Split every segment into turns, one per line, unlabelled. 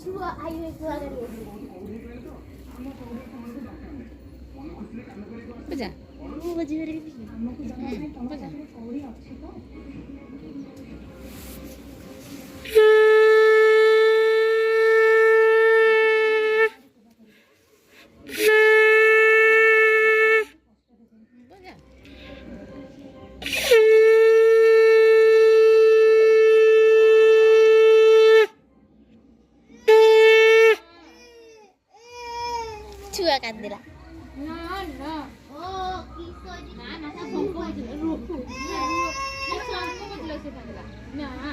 छुआ आइए छुआ करिए
बुझा
वो बजी करिए
बुझा
छुआ काट दिला
ना ना
ओ किसो जी
ना ना सब को रुक ये सब को बदला से बदला ना ना ना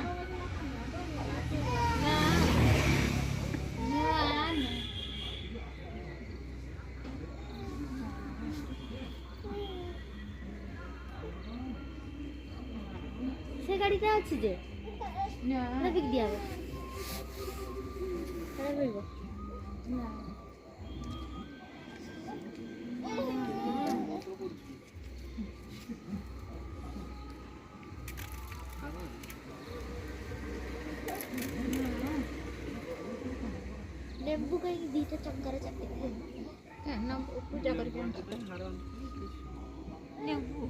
से गाड़ीটা আছে যে
না
না দিক দিয়া হবে তাহলে বলবো
না
লেম্বু কাই দুইটা চক্করে চাপতে দিই
না পূজা করবে লেম্বু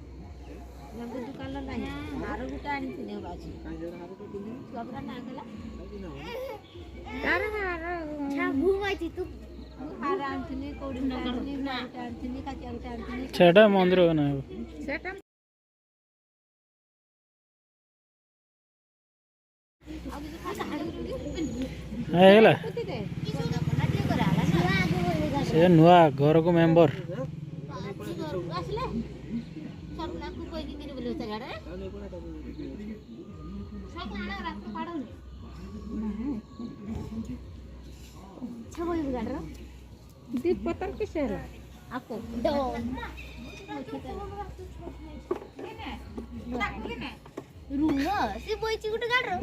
লেম্বু দোকান নাই আর গোটা আনিছিলে বাজি সবরা না গলা তারে আর
ଛା ଘୁମାଇଛି ତୁ
আর আনছিলে কোড়ি না আনছিলে কাঁচা গোটা আনছিলে
সেটা মন্দির না
সেটা
ହେଇଗଲା
କିସ ନା ଟିକେ କରା ହେଲା ଛୁଆ ଆଗ ବୋଲେ ଗାଡି
ସେ ନୂଆ ଘରକୁ ମେମ୍ବର
ଆସିଲେ ସରୁନାକୁ କହିକି କିରି ବୋଲେ ସେ ଗାଡି ସବୁ ଆଣା ରାସ୍ତା ପାଡଉନି ଛବ ଏଇ ଗାଡିର
ଦୀପ ପତର କିସେର
ଆକୁ ଡନ୍ ରୁହ ସେ ବଇଛି ଗୋଟେ ଗାଡିର